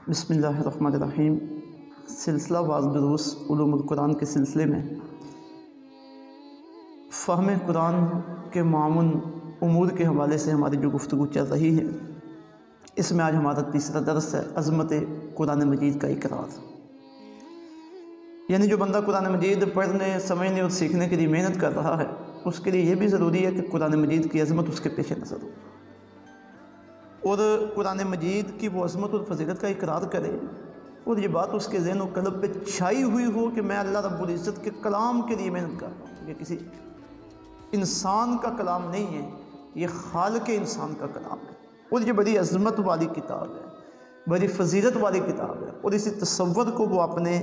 بسم اللہ الرحمن الرحیم۔ سلسلہ واز دروس علوم القرآن کے سلسلے میں فہم قرآن کے معمول امور کے حوالے سے ہماری جو گفتگو چل رہی ہے، اس میں آج ہمارا تیسرا درس ہے عظمت قرآن مجید کا اقرار۔ یعنی جو بندہ قرآن مجید پڑھنے، سمجھنے اور سیکھنے کے لیے محنت کر رہا ہے، اس کے لیے یہ بھی ضروری ہے کہ قرآن مجید کی عظمت اس کے پیش نظر ہو، اور قرآن مجید کی وہ عظمت اور فضیلت کا اقرار کرے، اور یہ بات اس کے ذہن و قلب پہ چھائی ہوئی ہو کہ میں اللہ رب العزت کے کلام کے لیے محنت کر رہا ہوں۔ یہ کسی انسان کا کلام نہیں ہے، یہ خالق انسان کا کلام ہے، اور یہ بڑی عظمت والی کتاب ہے، بڑی فضیلت والی کتاب ہے، اور اسی تصور کو وہ اپنے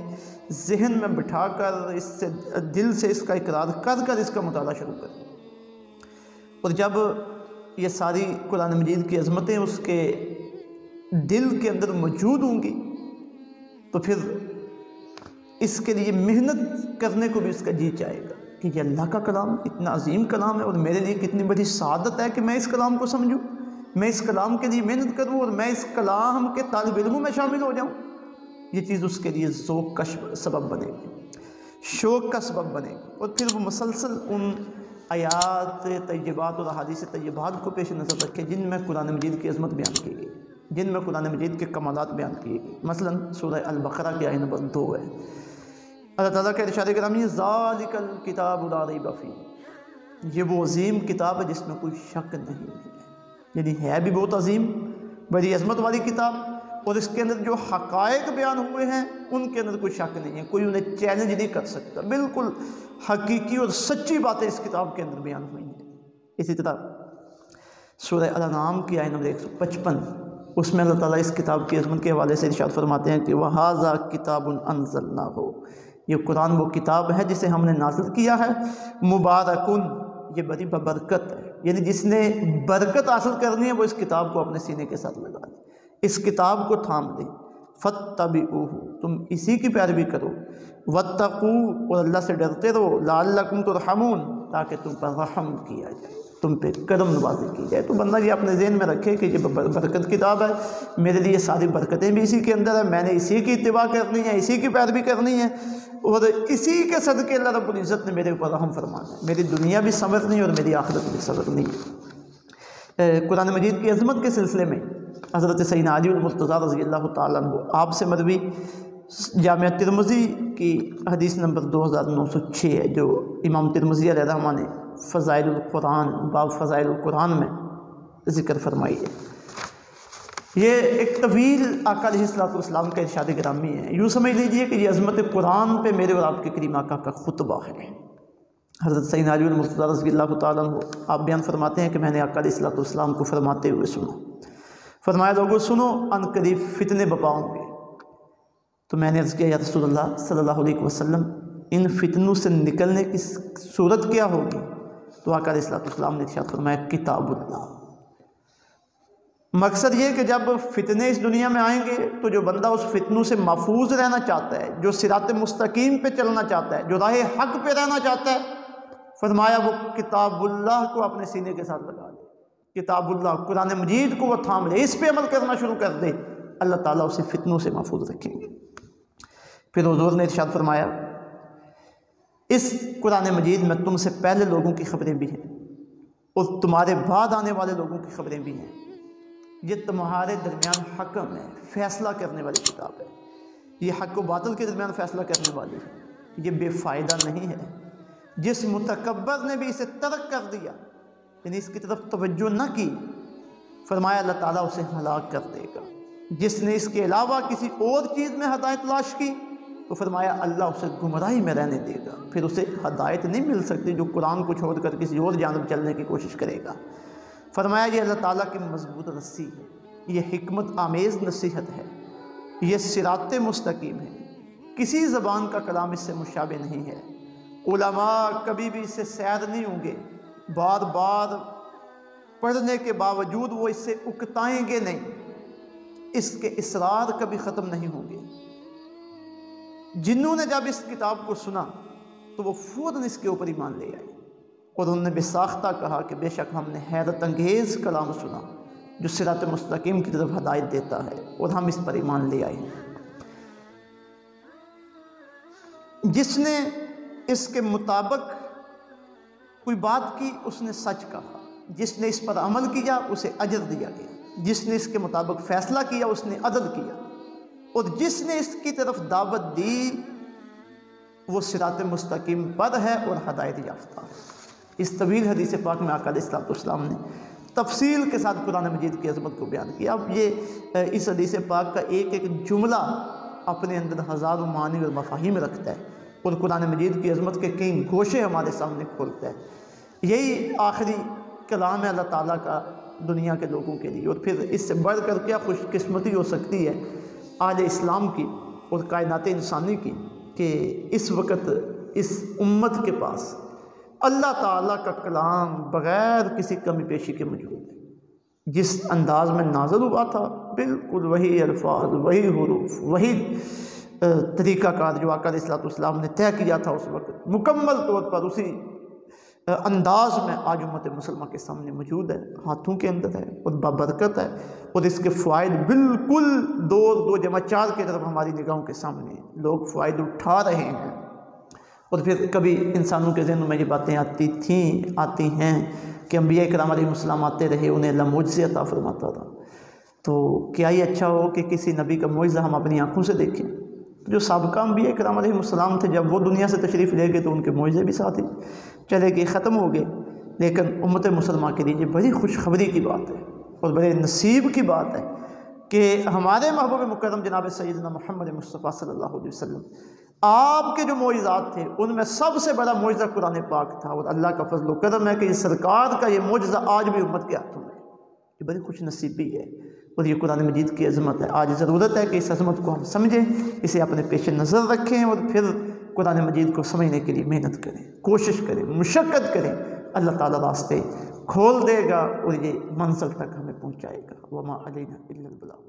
ذہن میں بٹھا کر، اس سے دل سے اس کا اقرار کر کر اس کا مطالعہ شروع کرے۔ اور جب یہ ساری قرآن مجید کی عظمتیں اس کے دل کے اندر موجود ہوں گی تو پھر اس کے لیے محنت کرنے کو بھی اس کا جی چاہے گا کہ یہ اللہ کا کلام اتنا عظیم کلام ہے، اور میرے لیے کتنی بڑی سعادت ہے کہ میں اس کلام کو سمجھوں، میں اس کلام کے لیے محنت کروں، اور میں اس کلام کے طالب علموں میں شامل ہو جاؤں۔ یہ چیز اس کے لیے ذوق کا سبب بنے گی، شوق کا سبب بنے گی، اور پھر وہ مسلسل ان آیات طیبات اور احادیث طیبات کو پیش نظر رکھے جن میں قرآن مجید کی عظمت بیان کی گئی، جن میں قرآن مجید کے کمالات بیان کیے گئے۔ مثلا سورہ البقرہ کی آیت نمبر 2 ہے، اللہ تعالیٰ کے ارشاد گرامی ہے ذالک الکتاب لا ریب فیہ، یہ وہ عظیم کتاب ہے جس میں کوئی شک نہیں ہے۔ یعنی ہے بھی بہت عظیم، بڑی عظمت والی کتاب، اور اس کے اندر جو حقائق بیان ہوئے ہیں ان کے اندر کوئی شک نہیں ہے، کوئی انہیں چیلنج نہیں کر سکتا، بالکل حقیقی اور سچی باتیں اس کتاب کے اندر بیان ہوئی ہیں۔ اسی طرح سورہ الانعام کی آیت نمبر 155، اس میں اللہ تعالیٰ اس کتاب کی عظمت کے حوالے سے ارشاد فرماتے ہیں کہ وَهَذَا كِتَابٌ أَنزَلْنَاهُ، یہ قرآن وہ کتاب ہے جسے ہم نے نازل کیا ہے، مبارکن، یہ بڑی ببرکت ہے، یعنی جس نے برکت حاصل کرنی ہے وہ اس کتاب کو اپنے سینے کے ساتھ لگا دے، اس کتاب کو تھام دے، فَاتَّبِعُوهُ، تم اسی کی پیروی کرو، وَاتَّقُوا، اور اللہ سے ڈرتے رہو، لَعَلَّكُمْ تُرْحَمُونَ، تاکہ تم پر رحم کیا جائے، تم پہ کرم نوازی کی جائے۔ تو بندہ یہ اپنے ذہن میں رکھے کہ یہ برکت کتاب ہے، میرے لیے ساری برکتیں بھی اسی کے اندر ہے، میں نے اسی کی اتباع کرنی ہے، اسی کی پیروی کرنی ہے، اور اسی کے صدقے اللہ رب العزت نے میرے اوپر رحم فرمانا ہے، میری دنیا بھی سنورنی ہے اور میری آخرت بھی سنورنی ہے۔ قرآن مجید کی عظمت کے سلسلے میں حضرت سیدنا علی المرتضیٰ رضی اللہ تعالیٰ عنہ آپ سے مروی جامعہ ترمذی کی حدیث نمبر 2906 ہے، جو امام ترمذی علیہ رحمہ نے فضائل القرآن، باب فضائل القرآن میں ذکر فرمائی ہے۔ یہ ایک طویل آقا علیہ السلام کا ارشاد گرامی ہے، یوں سمجھ لیجئے کہ یہ عظمت قرآن پہ میرے اور آپ کے کریم آقا کا خطبہ ہے۔ حضرت سیدنا علی المرتضیٰ رضی اللہ تعالیٰ عنہ آپ بیان فرماتے ہیں کہ میں نے آقا علیہ السلام کو فرماتے ہوئے سنا، فرمایا لوگوں سنو، ان قریب فتنے بپا ہوں گے۔ تو میں نے عرض کیا یا رسول اللہ صلی اللہ علیہ وسلم، ان فتنوں سے نکلنے کی صورت کیا ہوگی؟ تو آقا علیہ السلام نے ارشاد فرمایا کتاب اللہ۔ مقصد یہ کہ جب فتنے اس دنیا میں آئیں گے تو جو بندہ اس فتنوں سے محفوظ رہنا چاہتا ہے، جو صراط مستقیم پہ چلنا چاہتا ہے، جو راہ حق پہ رہنا چاہتا ہے، فرمایا وہ کتاب اللہ کو اپنے سینے کے ساتھ لگا دے، کتاب اللہ قرآن مجید کو وہ تھام لے، اس پہ عمل کرنا شروع کر دے، اللہ تعالیٰ اسے فتنوں سے محفوظ رکھیں گے۔ پھر حضور نے ارشاد فرمایا اس قرآن مجید میں تم سے پہلے لوگوں کی خبریں بھی ہیں اور تمہارے بعد آنے والے لوگوں کی خبریں بھی ہیں، یہ تمہارے درمیان حکم ہے، فیصلہ کرنے والی کتاب ہے، یہ حق و باطل کے درمیان فیصلہ کرنے والی ہے، یہ بے فائدہ نہیں ہے۔ جس متکبر نے بھی اسے ترک کر دیا، یعنی اس کی طرف توجہ نہ کی، فرمایا اللہ تعالیٰ اسے ہلاک کر دے گا۔ جس نے اس کے علاوہ کسی اور چیز میں ہدایت تلاش کی تو فرمایا اللہ اسے گمراہی میں رہنے دے گا، پھر اسے ہدایت نہیں مل سکتی جو قرآن کو چھوڑ کر کسی اور جانب چلنے کی کوشش کرے گا۔ فرمایا یہ اللہ تعالیٰ کی مضبوط رسی ہے، یہ حکمت آمیز نصیحت ہے، یہ صراط مستقیم ہے، کسی زبان کا کلام اس سے مشابہ نہیں ہے، علماء کبھی بھی اس سے سیر نہیں ہوں گے، بار بار پڑھنے کے باوجود وہ اس سے اکتائیں گے نہیں، اس کے اسرار کبھی ختم نہیں ہوں گے۔ جنوں نے جب اس کتاب کو سنا تو وہ فوراً اس کے اوپر ایمان لے آئے، اور انہوں نے بے ساختہ کہا کہ بے شک ہم نے حیرت انگیز کلام سنا، جو صراط مستقیم کی طرف ہدایت دیتا ہے، اور ہم اس پر ایمان لے آئے۔ جس نے اس کے مطابق کوئی بات کی اس نے سچ کہا، جس نے اس پر عمل کیا اسے اجر دیا گیا، جس نے اس کے مطابق فیصلہ کیا اس نے عدل کیا، اور جس نے اس کی طرف دعوت دی وہ صراط مستقیم پر ہے اور ہدایت یافتہ ہے۔ اس طویل حدیث پاک میں آقا علیہ السلام نے تفصیل کے ساتھ قرآن مجید کی عظمت کو بیان کیا۔ اب یہ اس حدیث پاک کا ایک ایک جملہ اپنے اندر ہزاروں معنی اور مفاہیم رکھتا ہے، اور قرآن مجید کی عظمت کے کئی گوشے ہمارے سامنے کھولتا ہے۔ یہی آخری کلام ہے اللہ تعالیٰ کا دنیا کے لوگوں کے لیے، اور پھر اس سے بڑھ کر کیا خوش قسمتی ہو سکتی ہے اہل اسلام کی اور کائنات انسانی کی کہ اس وقت اس امت کے پاس اللہ تعالیٰ کا کلام بغیر کسی کمی پیشی کے موجود ہے۔ جس انداز میں نازل ہوا تھا بالکل وہی الفاظ، وہی حروف، وہی طریقہ کار جو آقا علیہ السلام نے طے کیا تھا اس وقت، مکمل طور پر اسی انداز میں آج امت مسلمہ کے سامنے موجود ہے، ہاتھوں کے اندر ہے اور بابرکت ہے، اور اس کے فوائد بالکل دو جمع چار کی طرف ہماری نگاہوں کے سامنے ہیں۔ لوگ فوائد اٹھا رہے ہیں، اور پھر کبھی انسانوں کے ذہنوں میں یہ باتیں آتی ہیں کہ انبیاء کرام علیہ السلام آتے رہے، انہیں اللہ معجزے عطا فرماتا تھا، تو کیا یہ اچھا ہو کہ کسی نبی کا معجزہ ہم اپنی آنکھوں سے دیکھیں؟ جو سابقہ انبیاء کرام علیہ السلام تھے جب وہ دنیا سے تشریف لے گئے تو ان کے معجزے بھی ساتھ ہی چلے گئے، ختم ہو گئے۔ لیکن امت مسلمہ کے لیے یہ بڑی خوشخبری کی بات ہے اور بڑے نصیب کی بات ہے کہ ہمارے محبوب مکرم جناب سیدنا محمد مصطفیٰ صلی اللہ علیہ وسلم آپ کے جو معجزات تھے ان میں سب سے بڑا معجزہ قرآن پاک تھا، اور اللہ کا فضل و کرم ہے کہ اس سرکار کا یہ معجزہ آج بھی امت کے ہاتھوں میں ہے۔ یہ بڑی خوش نصیبی ہے اور یہ قرآن مجید کی عظمت ہے۔ آج ضرورت ہے کہ اس عظمت کو ہم سمجھیں، اسے اپنے پیش نظر رکھیں، اور پھر قرآن مجید کو سمجھنے کے لیے محنت کریں، کوشش کریں، مشقت کریں۔ اللہ تعالیٰ راستے کھول دے گا اور یہ منزل تک ہمیں پہنچائے گا۔ وما علینا الا البلاغ۔